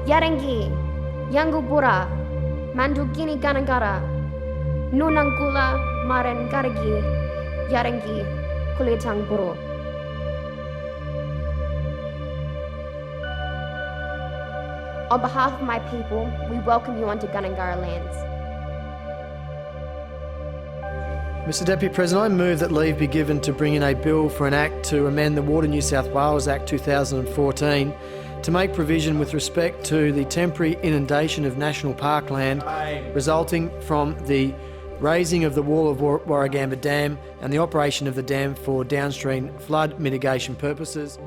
Yarangi, Yangubura, Mandugini Ganangara, Nunangula, Maran Garagi, Yarangi, Kulitang Buru. On behalf of my people, we welcome you onto Gunungara lands. Mr Deputy President, I move that leave be given to bring in a bill for an Act to amend the Water New South Wales Act 2014 to make provision with respect to the temporary inundation of national parkland resulting from the raising of the wall of Warragamba Dam and the operation of the dam for downstream flood mitigation purposes.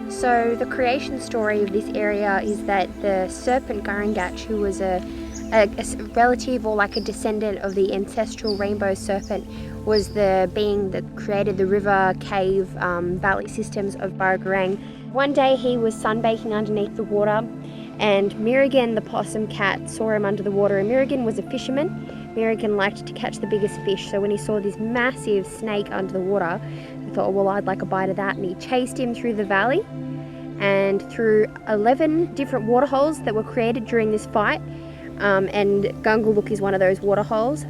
So the creation story of this area is that the serpent Garangach, who was a relative or like a descendant of the ancestral rainbow serpent, was the being that created the river, cave, valley systems of Warragamba. One day he was sunbaking underneath the water, and Mirigan the possum cat saw him under the water, and Mirigan was a fisherman. Mirigan liked to catch the biggest fish, so when he saw this massive snake under the water, he thought, well, I'd like a bite of that, and he chased him through the valley and through 11 different waterholes that were created during this fight, and Gunguluk is one of those waterholes.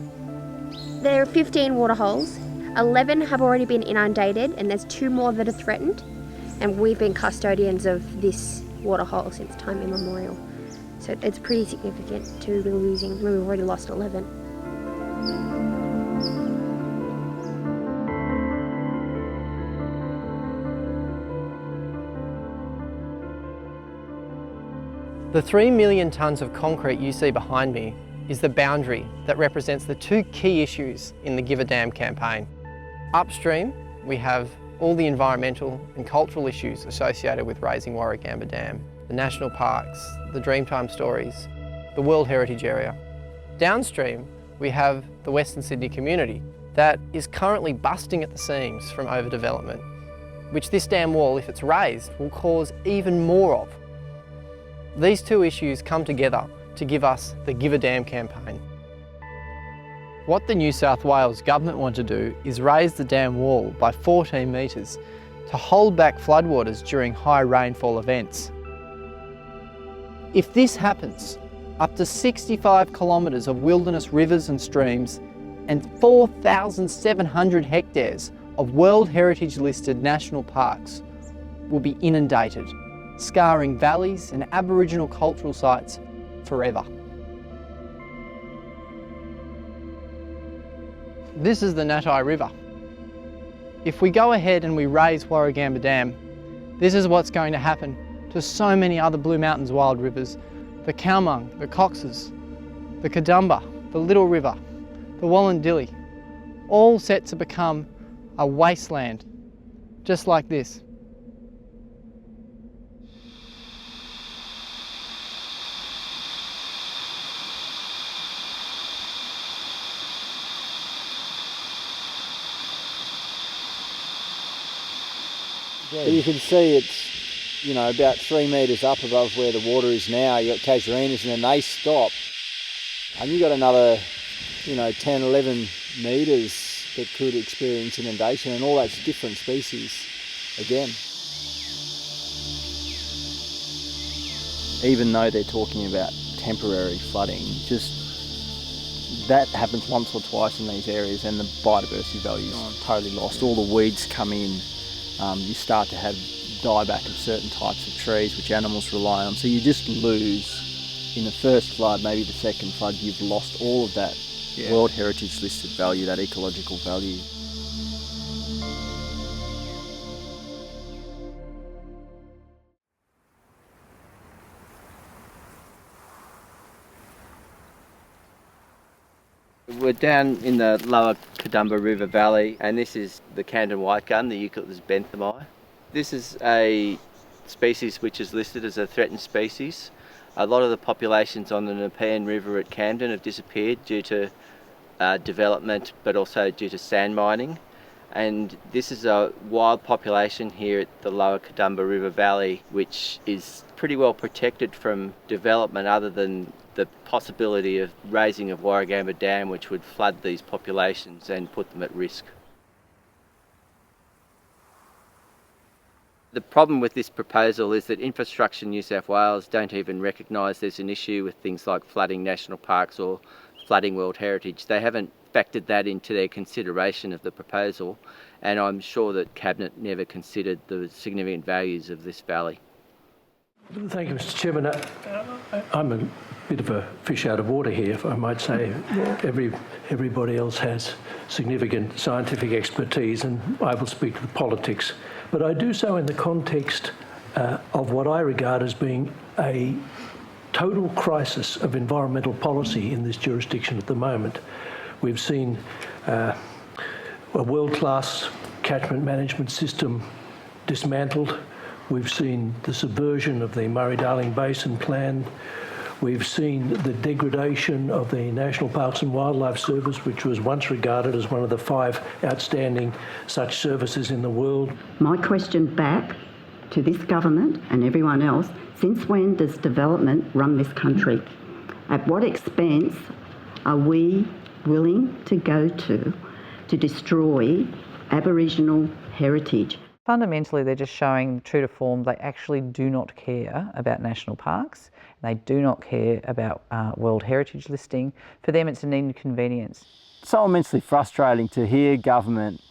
There are 15 waterholes, 11 have already been inundated, and there's 2 more that are threatened, and we've been custodians of this waterhole since time immemorial. So it's pretty significant to be losing when we've already lost 11. The 3 million tonnes of concrete you see behind me is the boundary that represents the 2 key issues in the Give a Damn campaign. Upstream, we have all the environmental and cultural issues associated with raising Warragamba Dam, the national parks, the Dreamtime stories, the World Heritage Area. Downstream, we have the Western Sydney community that is currently busting at the seams from overdevelopment, which this dam wall, if it's raised, will cause even more of. These 2 issues come together to give us the Give a Damn campaign. What the New South Wales Government want to do is raise the dam wall by 14 metres to hold back floodwaters during high rainfall events. If this happens, up to 65 kilometres of wilderness rivers and streams and 4,700 hectares of World Heritage listed national parks will be inundated, scarring valleys and Aboriginal cultural sites forever. This is the Natai River. If we go ahead and we raise Warragamba Dam, this is what's going to happen to so many other Blue Mountains wild rivers, the Kalmung, the Coxes, the Kadumba, the Little River, the Wallandilly, all set to become a wasteland, just like this. You can see it's, about 3 metres up above where the water is now. You've got casuarinas and then they stop. And you've got another, 10, 11 metres that could experience inundation, and all that's different species again. Even though they're talking about temporary flooding, just that happens once or twice in these areas and the biodiversity value is totally lost. All the weeds come in. You start to have dieback of certain types of trees which animals rely on. So you just lose, in the first flood, maybe the second flood, you've lost all of that World Heritage listed value, that ecological value. We're down in the lower Kadumba River Valley, and this is the Camden white gun, the Eucalyptus benthami. This is a species which is listed as a threatened species. A lot of the populations on the Nepean River at Camden have disappeared due to development, but also due to sand mining. And this is a wild population here at the lower Kadumba River Valley, which is pretty well protected from development other than the possibility of raising of Warragamba Dam, which would flood these populations and put them at risk. The problem with this proposal is that Infrastructure New South Wales don't even recognise there's an issue with things like flooding national parks or flooding World Heritage. They haven't factored that into their consideration of the proposal, and I'm sure that Cabinet never considered the significant values of this valley. Thank you, Mr. Chairman. I'm a bit of a fish out of water here, if I might say. Everybody else has significant scientific expertise, and I will speak to the politics. But I do so in the context of what I regard as being a total crisis of environmental policy in this jurisdiction at the moment. We've seen a world-class catchment management system dismantled. We've seen the subversion of the Murray-Darling Basin Plan. We've seen the degradation of the National Parks and Wildlife Service, which was once regarded as one of the 5 outstanding such services in the world. My question back to this government and everyone else, since when does development run this country? At what expense are we willing to go to destroy Aboriginal heritage? Fundamentally, they're just showing, true to form, they actually do not care about national parks. They do not care about World Heritage listing. For them, it's an inconvenience. So immensely frustrating to hear government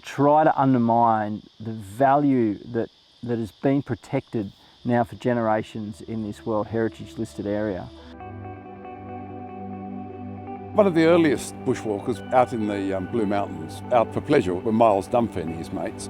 try to undermine the value that has been protected now for generations in this World Heritage listed area. One of the earliest bushwalkers out in the Blue Mountains, out for pleasure, were Miles Dunphy and his mates.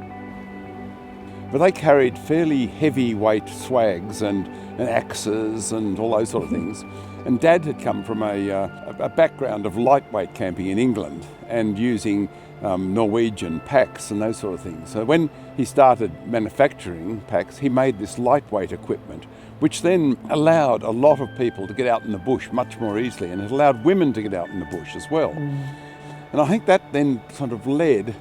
But they carried fairly heavyweight swags and axes and all those sort of things. And Dad had come from a background of lightweight camping in England and using Norwegian packs and those sort of things. So when he started manufacturing packs, he made this lightweight equipment, which then allowed a lot of people to get out in the bush much more easily, and it allowed women to get out in the bush as well. And I think that then sort of led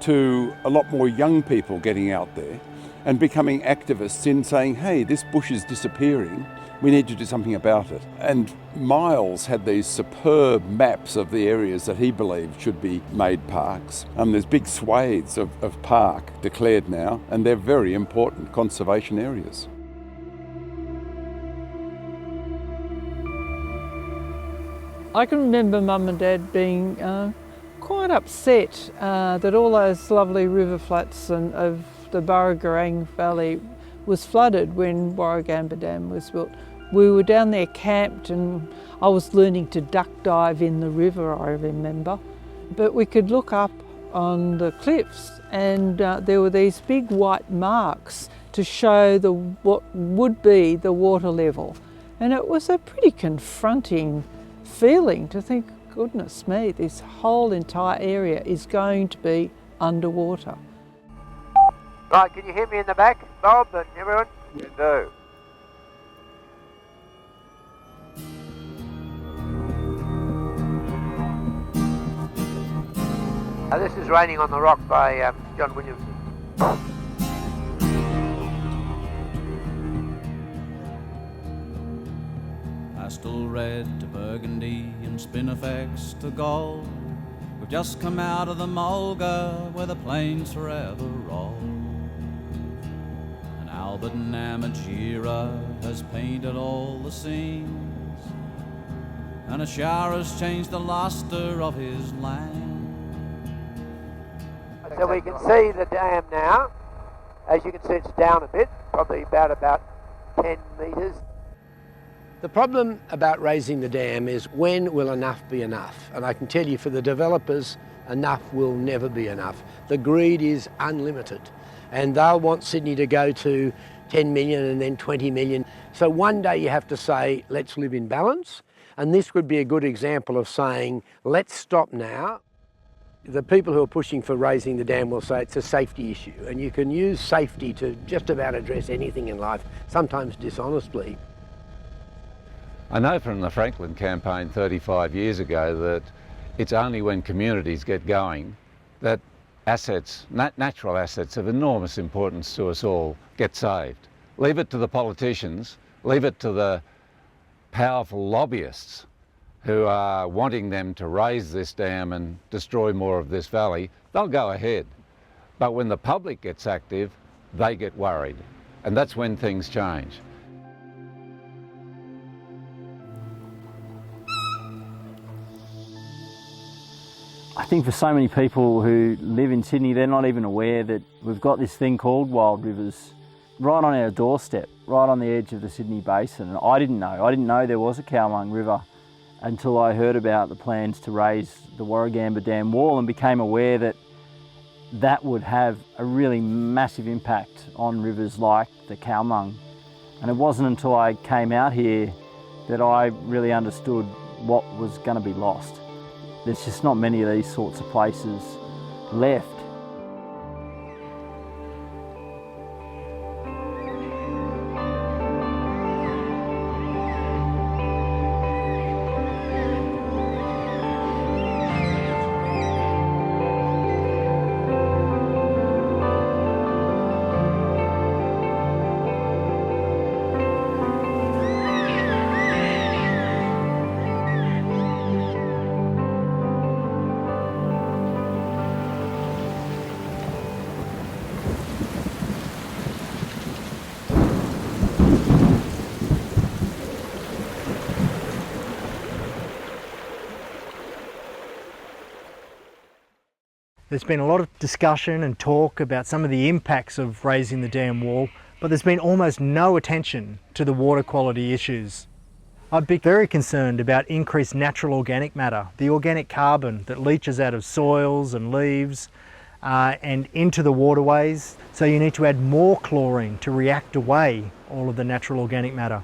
to a lot more young people getting out there and becoming activists in saying, hey, this bush is disappearing, we need to do something about it. And Miles had these superb maps of the areas that he believed should be made parks. There's big swathes of park declared now, and they're very important conservation areas. I can remember Mum and Dad being quite upset that all those lovely river flats of the Warragamba Valley was flooded when Warragamba Dam was built. We were down there camped, and I was learning to duck dive in the river, I remember. But we could look up on the cliffs, and there were these big white marks to show what would be the water level. And it was a pretty confronting feeling to think, goodness me, this whole entire area is going to be underwater. Right, can you hear me in the back, Bob and everyone? You do. This is Raining on the Rock by John Williamson. Pastel red to burgundy and spinifex to gold. We've just come out of the mulga where the plains forever roll. And Albert Namatjira has painted all the scenes, and a shower has changed the lustre of his land. So we can see the dam now. As you can see, it's down a bit, probably about 10 metres. The problem about raising the dam is, when will enough be enough? And I can tell you, for the developers, enough will never be enough. The greed is unlimited, and they'll want Sydney to go to 10 million and then 20 million. So one day you have to say, let's live in balance. And this would be a good example of saying, let's stop now. The people who are pushing for raising the dam will say it's a safety issue, and you can use safety to just about address anything in life, sometimes dishonestly. I know from the Franklin campaign 35 years ago that it's only when communities get going that assets, natural assets of enormous importance to us all, get saved. Leave it to the politicians, leave it to the powerful lobbyists who are wanting them to raise this dam and destroy more of this valley. They'll go ahead. But when the public gets active, they get worried. And that's when things change. I think for so many people who live in Sydney, they're not even aware that we've got this thing called wild rivers right on our doorstep, right on the edge of the Sydney Basin. And I didn't know there was a Cowmung River until I heard about the plans to raise the Warragamba Dam wall and became aware that that would have a really massive impact on rivers like the Cowmung. And it wasn't until I came out here that I really understood what was going to be lost. There's just not many of these sorts of places left. There's been a lot of discussion and talk about some of the impacts of raising the dam wall, but there's been almost no attention to the water quality issues. I'd be very concerned about increased natural organic matter, the organic carbon that leaches out of soils and leaves and into the waterways. So you need to add more chlorine to react away all of the natural organic matter.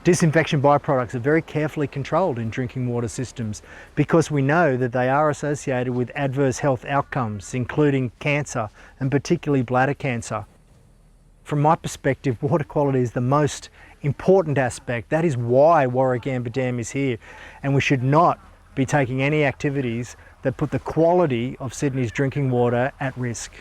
Disinfection byproducts are very carefully controlled in drinking water systems because we know that they are associated with adverse health outcomes, including cancer and particularly bladder cancer. From my perspective, water quality is the most important aspect. That is why Warragamba Dam is here, and we should not be taking any activities that put the quality of Sydney's drinking water at risk.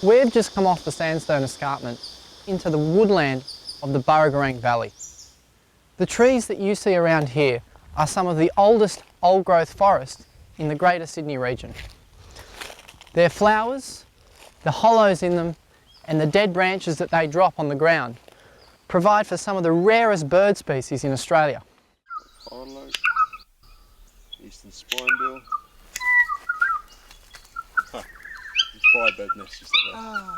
We've just come off the sandstone escarpment into the woodland of the Warragamba Valley. The trees that you see around here are some of the oldest old-growth forest in the Greater Sydney region. Their flowers, the hollows in them, and the dead branches that they drop on the ground provide for some of the rarest bird species in Australia. Eastern spinebill. Firebird nest just like that. Oh.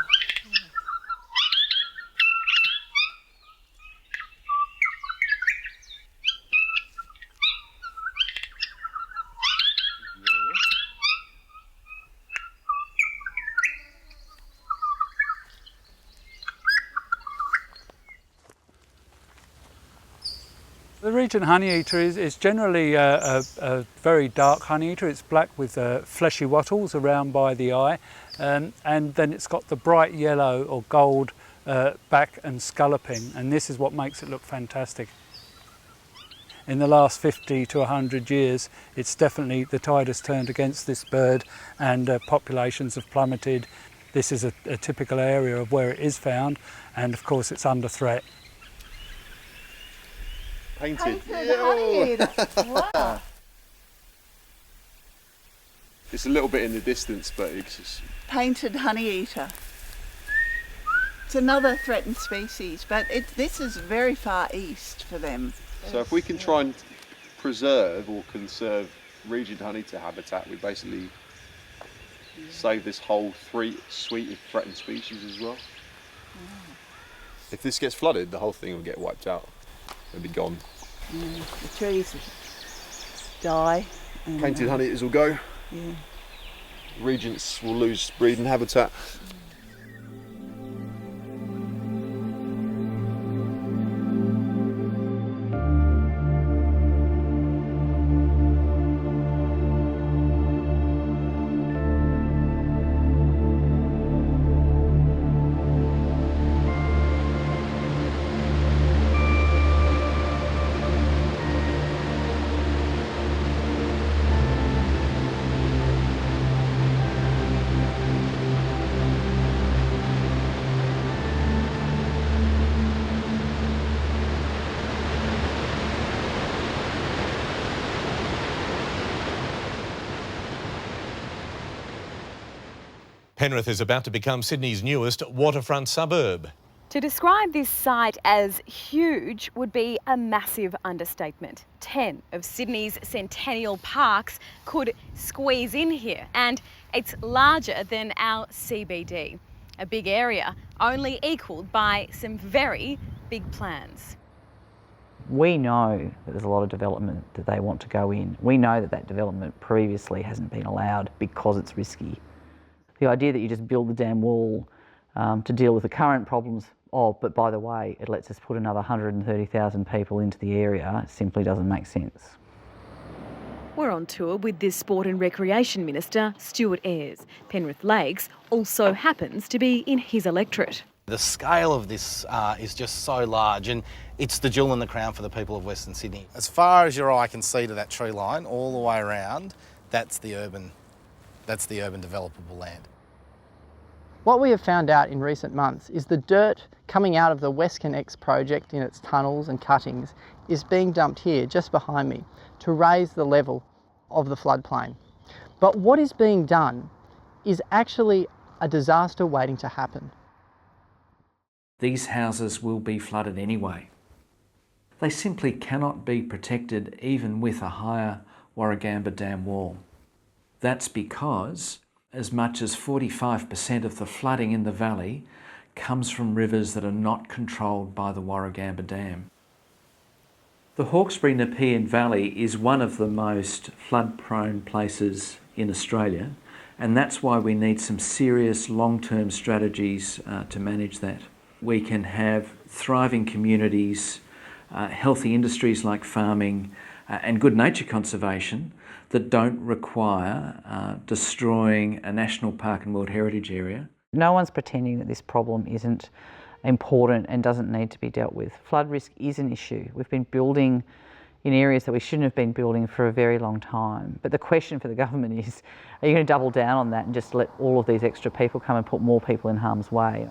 The Regent honeyeater is generally a very dark honeyeater. It's black with fleshy wattles around by the eye, and then it's got the bright yellow or gold back and scalloping, and this is what makes it look fantastic. In the last 50 to 100 years, it's definitely, the tide has turned against this bird and populations have plummeted. This is a typical area of where it is found, and of course it's under threat. Painted. Honeyeater. Wow. It's a little bit in the distance, but it's just... Painted honeyeater. It's another threatened species, but this is very far east for them. So if we can try and preserve or conserve Regent honeyeater habitat, we basically save this whole suite of threatened species as well. Oh. If this gets flooded, the whole thing will get wiped out. It'll be gone. Yeah, the trees die. And, Painted honeyeaters will go. Yeah. Regents will lose breeding habitat. Penrith is about to become Sydney's newest waterfront suburb. To describe this site as huge would be a massive understatement. 10 of Sydney's centennial parks could squeeze in here, and it's larger than our CBD, a big area only equalled by some very big plans. We know that there's a lot of development that they want to go in. We know that that development previously hasn't been allowed because it's risky. The idea that you just build the dam wall to deal with the current problems, but by the way, it lets us put another 130,000 people into the area, simply doesn't make sense. We're on tour with this Sport and Recreation Minister, Stuart Ayres. Penrith Lakes also happens to be in his electorate. The scale of this is just so large, and it's the jewel in the crown for the people of Western Sydney. As far as your eye can see to that tree line, all the way around, that's the urban developable land. What we have found out in recent months is the dirt coming out of the WestConnex project in its tunnels and cuttings is being dumped here just behind me to raise the level of the floodplain. But what is being done is actually a disaster waiting to happen. These houses will be flooded anyway. They simply cannot be protected even with a higher Warragamba Dam wall. That's because as much as 45% of the flooding in the valley comes from rivers that are not controlled by the Warragamba Dam. The Hawkesbury-Nepean Valley is one of the most flood-prone places in Australia, and that's why we need some serious long-term strategies to manage that. We can have thriving communities, healthy industries like farming, and good nature conservation that don't require destroying a national park and World Heritage area. No one's pretending that this problem isn't important and doesn't need to be dealt with. Flood risk is an issue. We've been building in areas that we shouldn't have been building for a very long time. But the question for the government is, are you going to double down on that and just let all of these extra people come and put more people in harm's way?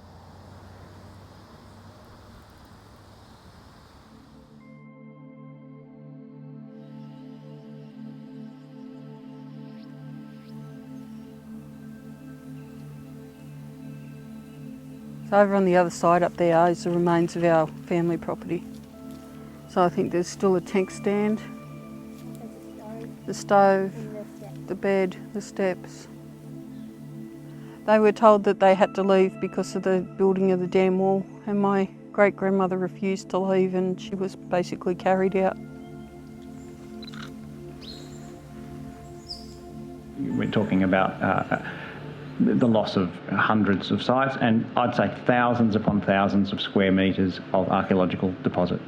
So over on the other side up there is the remains of our family property. So I think there's still a tank stand, the stove, the bed, the steps. They were told that they had to leave because of the building of the dam wall, and my great-grandmother refused to leave and she was basically carried out. We're talking about the loss of hundreds of sites and I'd say thousands upon thousands of square metres of archaeological deposit.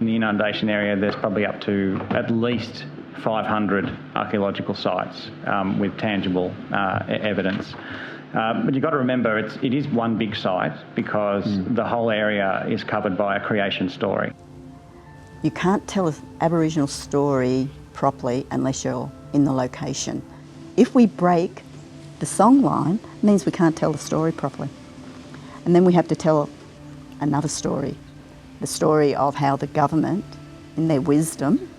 In the inundation area there's probably up to at least 500 archaeological sites with tangible evidence. But you've got to remember it is one big site because the whole area is covered by a creation story. You can't tell an Aboriginal story properly unless you're in the location. If we break the song line, it means we can't tell the story properly. And then we have to tell another story, the story of how the government, in their wisdom,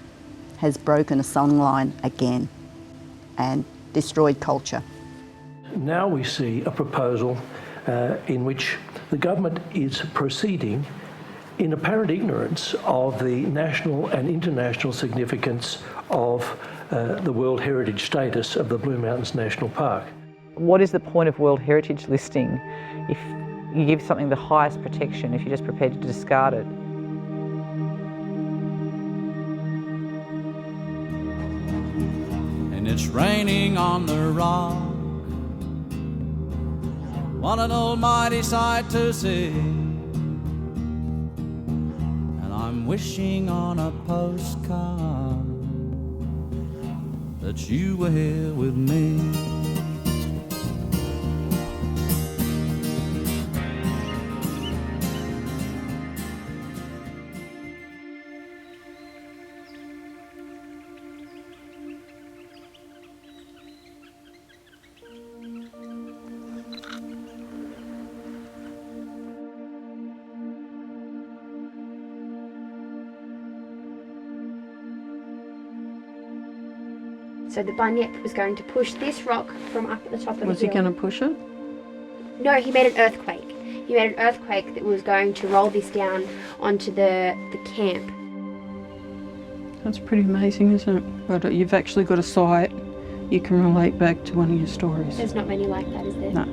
has broken a song line again and destroyed culture. Now we see a proposal in which the government is proceeding in apparent ignorance of the national and international significance of the World Heritage status of the Blue Mountains National Park. What is the point of World Heritage listing if you give something the highest protection if you're just prepared to discard it? And it's raining on the rock. What an almighty sight to see. And I'm wishing on a postcard that you were here with me. So the bunyip was going to push this rock from up at the top of the hill. Was he going to push it? No, he made an earthquake. He made an earthquake that was going to roll this down onto the camp. That's pretty amazing, isn't it? But you've actually got a site you can relate back to one of your stories. There's not many like that, is there? No.